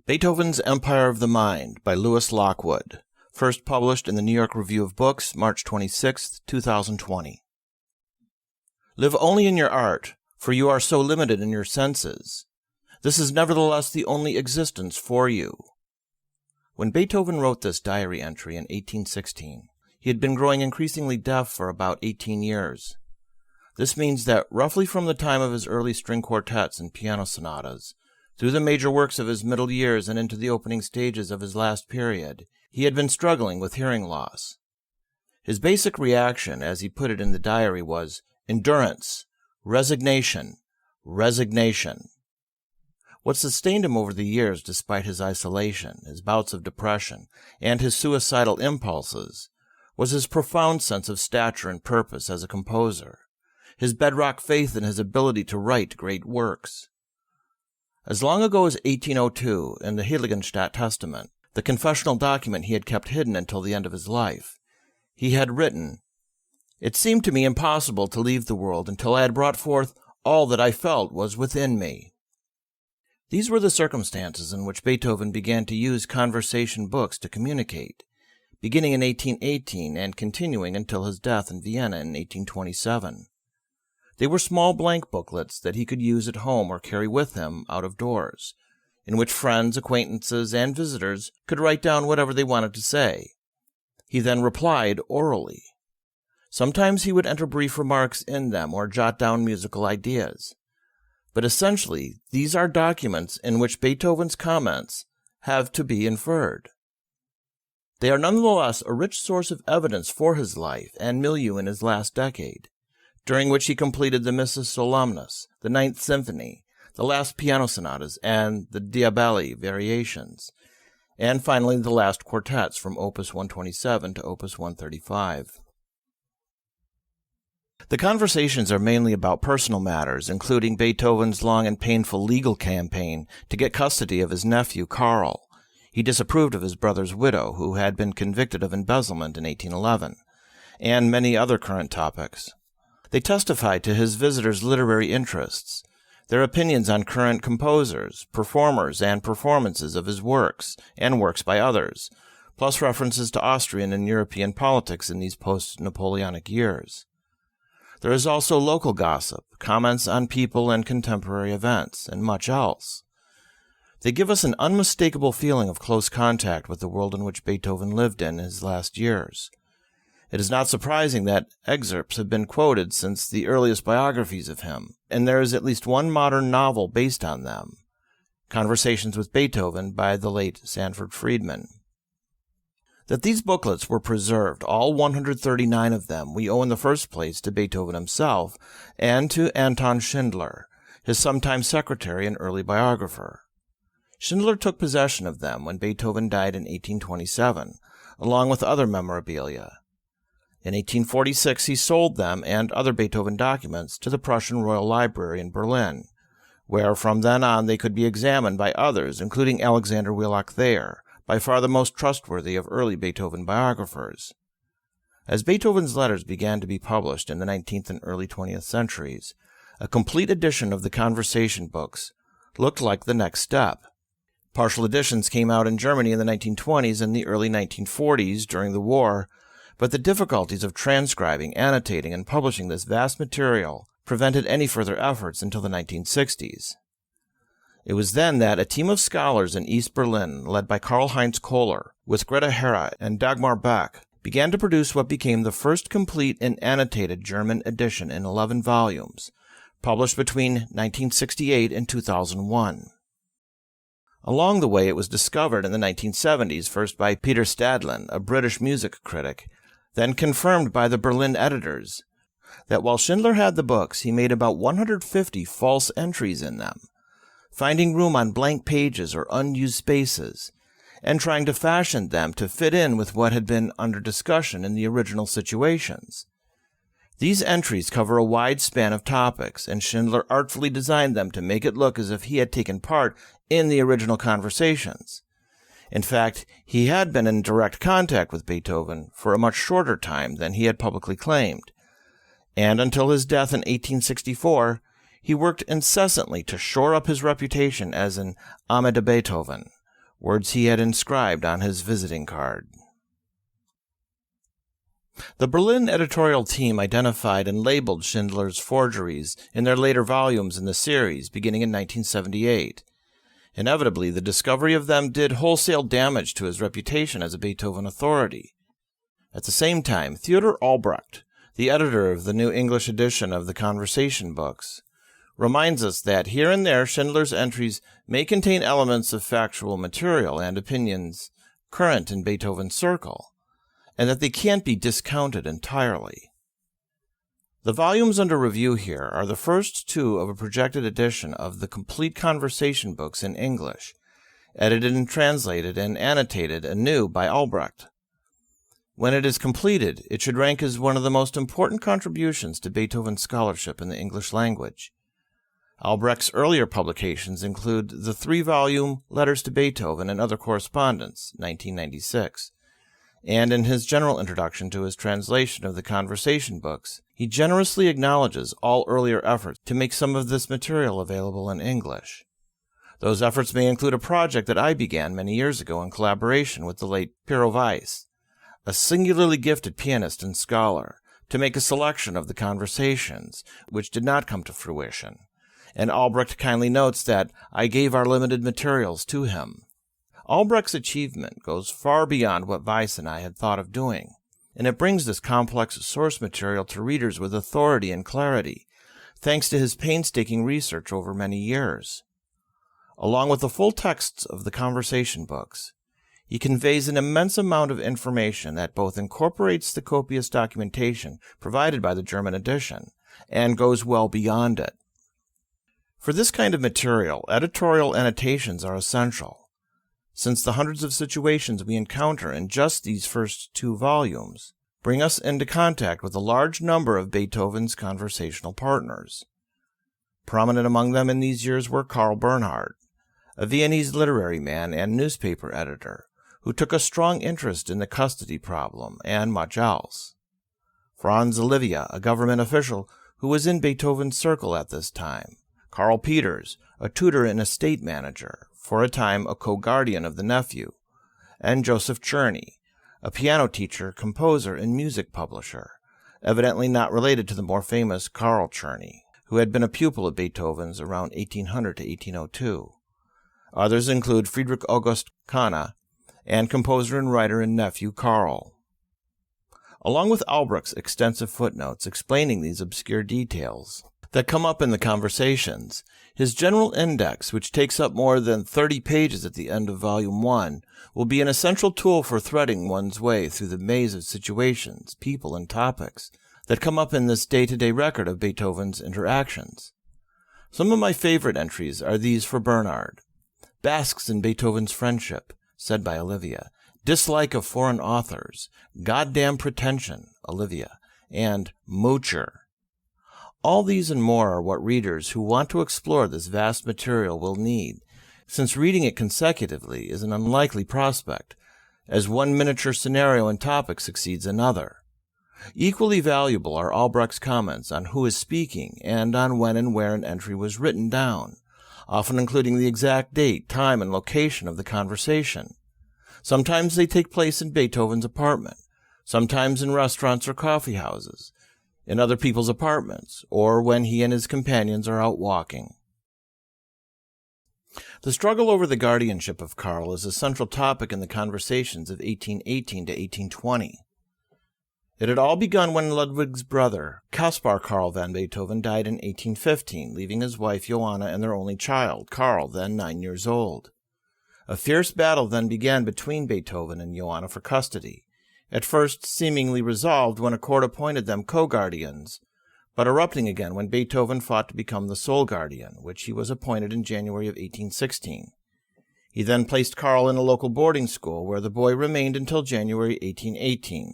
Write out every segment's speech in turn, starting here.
Beethoven's Empire of the Mind by Lewis Lockwood, first published in the New York Review of Books, March 26, 2020. Live only in your art, for you are so limited in your senses. This is nevertheless the only existence for you. When Beethoven wrote this diary entry in 1816, he had been growing increasingly deaf for about 18 years. This means that roughly from the time of his early string quartets and piano sonatas, through the major works of his middle years and into the opening stages of his last period, he had been struggling with hearing loss. His basic reaction, as he put it in the diary, was endurance, resignation, resignation. What sustained him over the years, despite his isolation, his bouts of depression, and his suicidal impulses, was his profound sense of stature and purpose as a composer, his bedrock faith in his ability to write great works. As long ago as 1802, in the Heiligenstadt Testament, the confessional document he had kept hidden until the end of his life, he had written, "It seemed to me impossible to leave the world until I had brought forth all that I felt was within me." These were the circumstances in which Beethoven began to use conversation books to communicate, beginning in 1818 and continuing until his death in Vienna in 1827. They were small blank booklets that he could use at home or carry with him out of doors, in which friends, acquaintances, and visitors could write down whatever they wanted to say. He then replied orally. Sometimes he would enter brief remarks in them or jot down musical ideas. But essentially, these are documents in which Beethoven's comments have to be inferred. They are nonetheless a rich source of evidence for his life and milieu in his last decade, during which he completed the Missus Solemnis, the Ninth Symphony, the last piano sonatas, and the Diabelli variations, and finally the last quartets from Opus 127 to Opus 135. The conversations are mainly about personal matters, including Beethoven's long and painful legal campaign to get custody of his nephew, Karl. He disapproved of his brother's widow, who had been convicted of embezzlement in 1811, and many other current topics. They testify to his visitors' literary interests, their opinions on current composers, performers, and performances of his works, and works by others, plus references to Austrian and European politics in these post-Napoleonic years. There is also local gossip, comments on people and contemporary events, and much else. They give us an unmistakable feeling of close contact with the world in which Beethoven lived in his last years. It is not surprising that excerpts have been quoted since the earliest biographies of him, and there is at least one modern novel based on them, Conversations with Beethoven by the late Sanford Friedman. That these booklets were preserved, all 139 of them, we owe in the first place to Beethoven himself and to Anton Schindler, his sometime secretary and early biographer. Schindler took possession of them when Beethoven died in 1827, along with other memorabilia. In 1846, he sold them and other Beethoven documents to the Prussian Royal Library in Berlin, where from then on they could be examined by others, including Alexander Wheelock Thayer, by far the most trustworthy of early Beethoven biographers. As Beethoven's letters began to be published in the 19th and early 20th centuries, a complete edition of the conversation books looked like the next step. Partial editions came out in Germany in the 1920s and the early 1940s during the war, but the difficulties of transcribing, annotating, and publishing this vast material prevented any further efforts until the 1960s. It was then that a team of scholars in East Berlin, led by Karl-Heinz Kohler, with Greta Hera and Dagmar Beck, began to produce what became the first complete and annotated German edition in 11 volumes, published between 1968 and 2001. Along the way, it was discovered in the 1970s, first by Peter Stadlin, a British music critic, then confirmed by the Berlin editors, that while Schindler had the books, he made about 150 false entries in them, finding room on blank pages or unused spaces, and trying to fashion them to fit in with what had been under discussion in the original situations. These entries cover a wide span of topics, and Schindler artfully designed them to make it look as if he had taken part in the original conversations. In fact, he had been in direct contact with Beethoven for a much shorter time than he had publicly claimed, and until his death in 1864, he worked incessantly to shore up his reputation as an Ame de Beethoven, words he had inscribed on his visiting card. The Berlin editorial team identified and labeled Schindler's forgeries in their later volumes in the series, beginning in 1978. Inevitably, the discovery of them did wholesale damage to his reputation as a Beethoven authority. At the same time, Theodor Albrecht, the editor of the New English edition of the Conversation books, reminds us that here and there Schindler's entries may contain elements of factual material and opinions current in Beethoven's circle, and that they can't be discounted entirely. The volumes under review here are the first two of a projected edition of the complete conversation books in English, edited and translated and annotated anew by Albrecht. When it is completed, it should rank as one of the most important contributions to Beethoven's scholarship in the English language. Albrecht's earlier publications include the 3-volume Letters to Beethoven and Other Correspondence, 1996, and in his general introduction to his translation of the conversation books, he generously acknowledges all earlier efforts to make some of this material available in English. Those efforts may include a project that I began many years ago in collaboration with the late Piero Weiss, a singularly gifted pianist and scholar, to make a selection of the conversations, which did not come to fruition, and Albrecht kindly notes that I gave our limited materials to him. Albrecht's achievement goes far beyond what Weiss and I had thought of doing, and it brings this complex source material to readers with authority and clarity, thanks to his painstaking research over many years. Along with the full texts of the conversation books, he conveys an immense amount of information that both incorporates the copious documentation provided by the German edition and goes well beyond it. For this kind of material, editorial annotations are essential, since the hundreds of situations we encounter in just these first 2 volumes bring us into contact with a large number of Beethoven's conversational partners. Prominent among them in these years were Karl Bernhard, a Viennese literary man and newspaper editor, who took a strong interest in the custody problem and much else. Franz Olivia, a government official who was in Beethoven's circle at this time. Carl Peters, a tutor and estate manager, for a time a co-guardian of the nephew, and Joseph Czerny, a piano teacher, composer, and music publisher, evidently not related to the more famous Carl Czerny, who had been a pupil of Beethoven's around 1800 to 1802. Others include Friedrich August Kahne and composer and writer and nephew Karl. Along with Albrecht's extensive footnotes explaining these obscure details that come up in the conversations, his general index, which takes up more than 30 pages at the end of Volume 1, will be an essential tool for threading one's way through the maze of situations, people, and topics that come up in this day-to-day record of Beethoven's interactions. Some of my favorite entries are these for Bernhard. Basks in Beethoven's friendship, said by Olivia. Dislike of foreign authors. Goddamn pretension, Olivia. And moocher. All these and more are what readers who want to explore this vast material will need, since reading it consecutively is an unlikely prospect, as one miniature scenario and topic succeeds another. Equally valuable are Albrecht's comments on who is speaking and on when and where an entry was written down, often including the exact date, time, and location of the conversation. Sometimes they take place in Beethoven's apartment, sometimes in restaurants or coffee houses, in other people's apartments, or when he and his companions are out walking. The struggle over the guardianship of Karl is a central topic in the conversations of 1818 to 1820. It had all begun when Ludwig's brother, Caspar Karl van Beethoven, died in 1815, leaving his wife Johanna and their only child, Karl, then 9 years old. A fierce battle then began between Beethoven and Johanna for custody, at first seemingly resolved when a court appointed them co-guardians, but erupting again when Beethoven fought to become the sole guardian, which he was appointed in January of 1816. He then placed Karl in a local boarding school, where the boy remained until January 1818,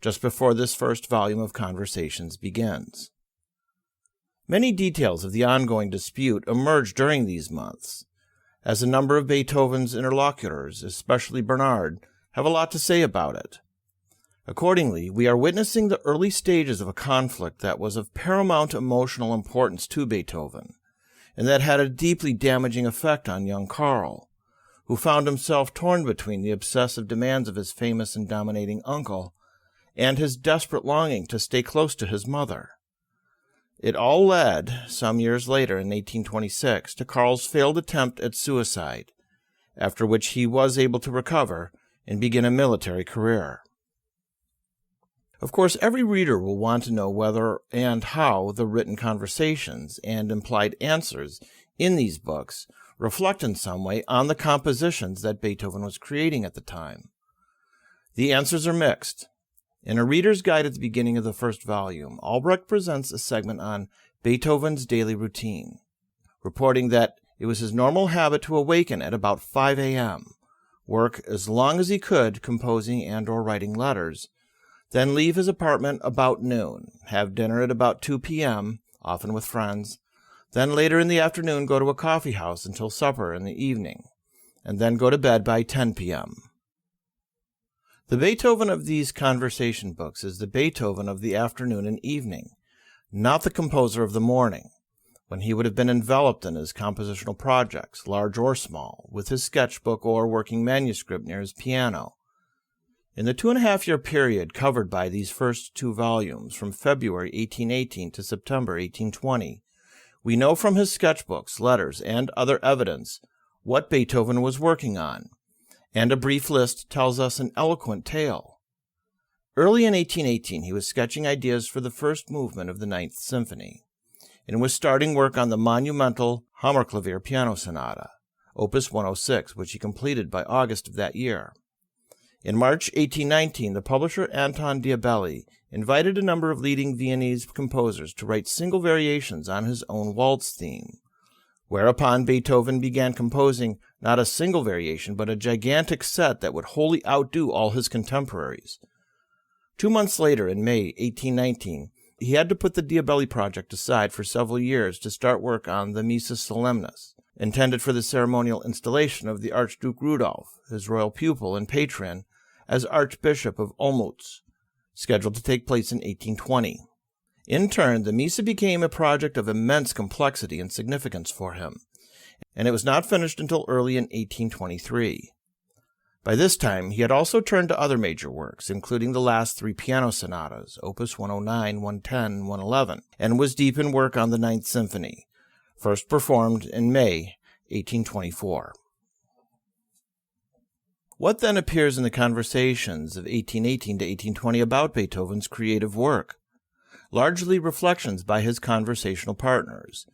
just before this first volume of Conversations begins. Many details of the ongoing dispute emerged during these months, as a number of Beethoven's interlocutors, especially Bernhard, have a lot to say about it. Accordingly, we are witnessing the early stages of a conflict that was of paramount emotional importance to Beethoven, and that had a deeply damaging effect on young Karl, who found himself torn between the obsessive demands of his famous and dominating uncle and his desperate longing to stay close to his mother. It all led, some years later in 1826, to Karl's failed attempt at suicide, after which he was able to recover and begin a military career. Of course, every reader will want to know whether and how the written conversations and implied answers in these books reflect in some way on the compositions that Beethoven was creating at the time. The answers are mixed. In a reader's guide at the beginning of the first volume, Albrecht presents a segment on Beethoven's daily routine, reporting that it was his normal habit to awaken at about 5 a.m., work as long as he could composing and or writing letters, then leave his apartment about noon, have dinner at about 2 p.m., often with friends, then later in the afternoon go to a coffee house until supper in the evening, and then go to bed by 10 p.m. The Beethoven of these conversation books is the Beethoven of the afternoon and evening, not the composer of the morning, when he would have been enveloped in his compositional projects, large or small, with his sketchbook or working manuscript near his piano. In the 2.5-year period covered by these first two volumes, from February 1818 to September 1820, we know from his sketchbooks, letters, and other evidence what Beethoven was working on, and a brief list tells us an eloquent tale. Early in 1818, he was sketching ideas for the first movement of the Ninth Symphony, and was starting work on the monumental Hammerklavier Piano Sonata, Opus 106, which he completed by August of that year. In March 1819, the publisher Anton Diabelli invited a number of leading Viennese composers to write single variations on his own waltz theme, whereupon Beethoven began composing not a single variation, but a gigantic set that would wholly outdo all his contemporaries. 2 months later, in May 1819, he had to put the Diabelli project aside for several years to start work on the Missa Solemnis, intended for the ceremonial installation of the Archduke Rudolf, his royal pupil and patron, as Archbishop of Olmütz, scheduled to take place in 1820. In turn, the Missa became a project of immense complexity and significance for him, and it was not finished until early in 1823. By this time, he had also turned to other major works, including the last 3 piano sonatas, Opus 109, 110, 111, and was deep in work on the Ninth Symphony, first performed in May 1824. What then appears in the conversations of 1818 to 1820 about Beethoven's creative work? Largely reflections by his conversational partners,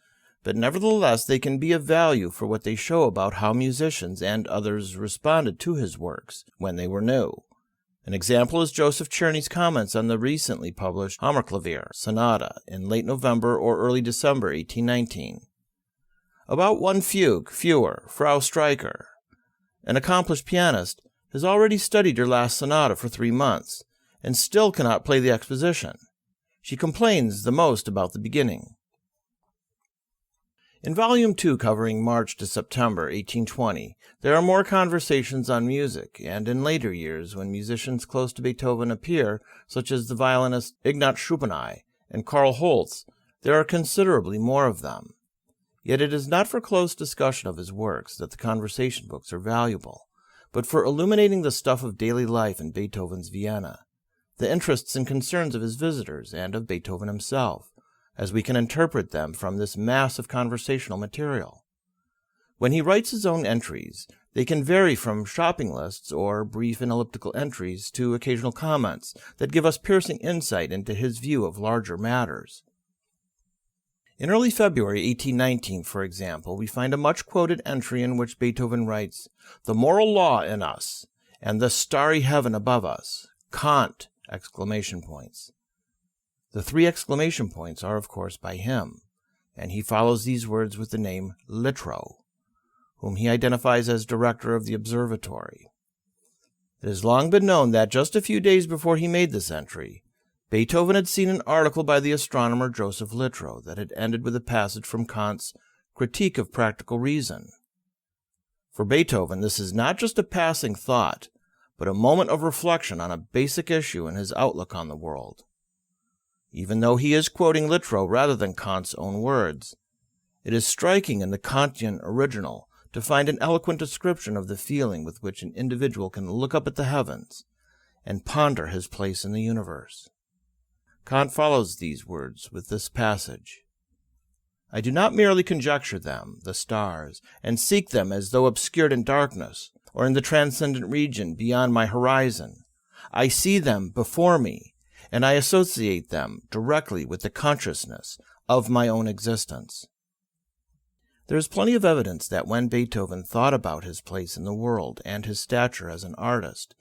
but nevertheless they can be of value for what they show about how musicians and others responded to his works when they were new. An example is Joseph Czerny's comments on the recently published Hammerklavier Sonata in late November or early December 1819. About one fugue, Fuhrer, Frau Streicher, an accomplished pianist, has already studied your last sonata for 3 months, and still cannot play the exposition. She complains the most about the beginning. In Volume 2, covering March to September 1820, there are more conversations on music, and in later years, when musicians close to Beethoven appear, such as the violinists Ignaz Schuppanei and Karl Holz, there are considerably more of them. Yet it is not for close discussion of his works that the conversation books are valuable, but for illuminating the stuff of daily life in Beethoven's Vienna, the interests and concerns of his visitors and of Beethoven himself, as we can interpret them from this mass of conversational material. When he writes his own entries, they can vary from shopping lists or brief and elliptical entries to occasional comments that give us piercing insight into his view of larger matters. In early February 1819, for example, we find a much-quoted entry in which Beethoven writes, "The moral law in us, and the starry heaven above us, Kant!" exclamation points. The 3 exclamation points are, of course, by him, and he follows these words with the name Littrow, whom he identifies as director of the observatory. It has long been known that just a few days before he made this entry, Beethoven had seen an article by the astronomer Joseph Littrow that had ended with a passage from Kant's Critique of Practical Reason. For Beethoven, this is not just a passing thought, but a moment of reflection on a basic issue in his outlook on the world. Even though he is quoting Littrow rather than Kant's own words, it is striking in the Kantian original to find an eloquent description of the feeling with which an individual can look up at the heavens and ponder his place in the universe. Kant follows these words with this passage: I do not merely conjecture them, the stars, and seek them as though obscured in darkness, or in the transcendent region beyond my horizon. I see them before me, and I associate them directly with the consciousness of my own existence. There is plenty of evidence that when Beethoven thought about his place in the world and his stature as an artist,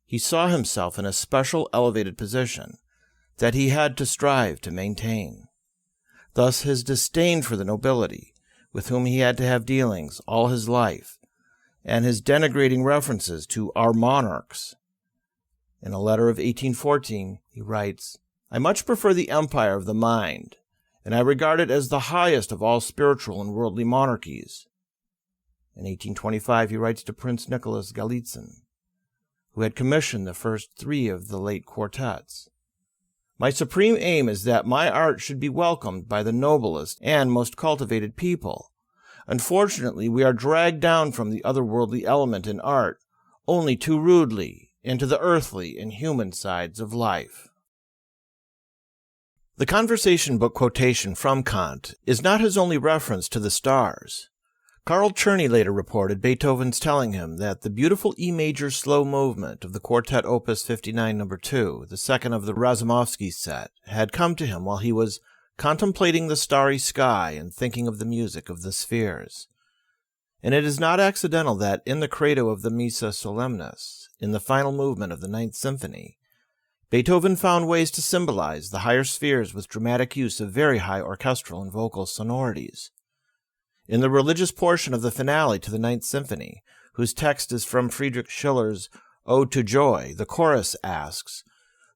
he saw himself in a special elevated position that he had to strive to maintain. Thus his disdain for the nobility, with whom he had to have dealings all his life, and his denigrating references to our monarchs. In a letter of 1814, he writes, I much prefer the empire of the mind, and I regard it as the highest of all spiritual and worldly monarchies. In 1825, he writes to Prince Nicholas Galitzin, who had commissioned the first three of the late quartets. My supreme aim is that my art should be welcomed by the noblest and most cultivated people. Unfortunately, we are dragged down from the otherworldly element in art only too rudely into the earthly and human sides of life. The conversation book quotation from Kant is not his only reference to the stars. Carl Czerny later reported Beethoven's telling him that the beautiful E major slow movement of the Quartet Opus 59 No. 2, the second of the Razumovsky set, had come to him while he was contemplating the starry sky and thinking of the music of the spheres. And it is not accidental that in the credo of the Missa Solemnis, in the final movement of the Ninth Symphony, Beethoven found ways to symbolize the higher spheres with dramatic use of very high orchestral and vocal sonorities. In the religious portion of the finale to the Ninth Symphony, whose text is from Friedrich Schiller's Ode to Joy, the chorus asks,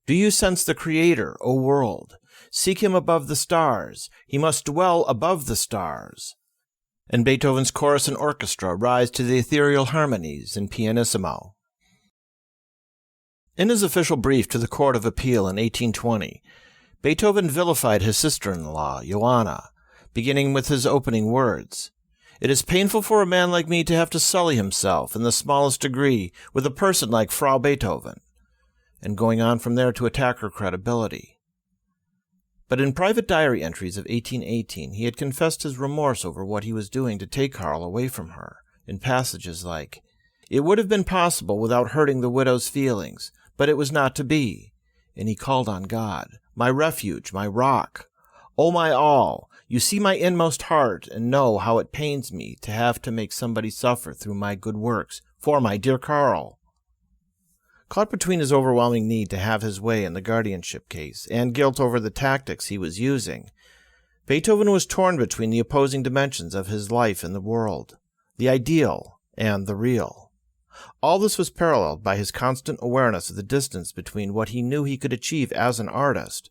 Do you sense the Creator, O world? Seek him above the stars. He must dwell above the stars. And Beethoven's chorus and orchestra rise to the ethereal harmonies in pianissimo. In his official brief to the Court of Appeal in 1820, Beethoven vilified his sister-in-law, Johanna, beginning with his opening words, It is painful for a man like me to have to sully himself in the smallest degree with a person like Frau Beethoven, and going on from there to attack her credibility. But in private diary entries of 1818, he had confessed his remorse over what he was doing to take Karl away from her, in passages like, It would have been possible without hurting the widow's feelings, but it was not to be. And he called on God, my refuge, my rock. O my all, you see my inmost heart and know how it pains me to have to make somebody suffer through my good works for my dear Karl. Caught between his overwhelming need to have his way in the guardianship case and guilt over the tactics he was using, Beethoven was torn between the opposing dimensions of his life in the world, the ideal and the real. All this was paralleled by his constant awareness of the distance between what he knew he could achieve as an artist,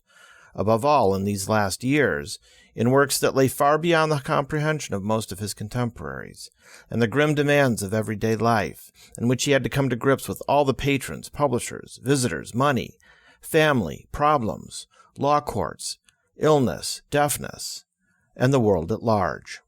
above all in these last years, in works that lay far beyond the comprehension of most of his contemporaries, and the grim demands of everyday life, in which he had to come to grips with all the patrons, publishers, visitors, money, family, problems, law courts, illness, deafness, and the world at large.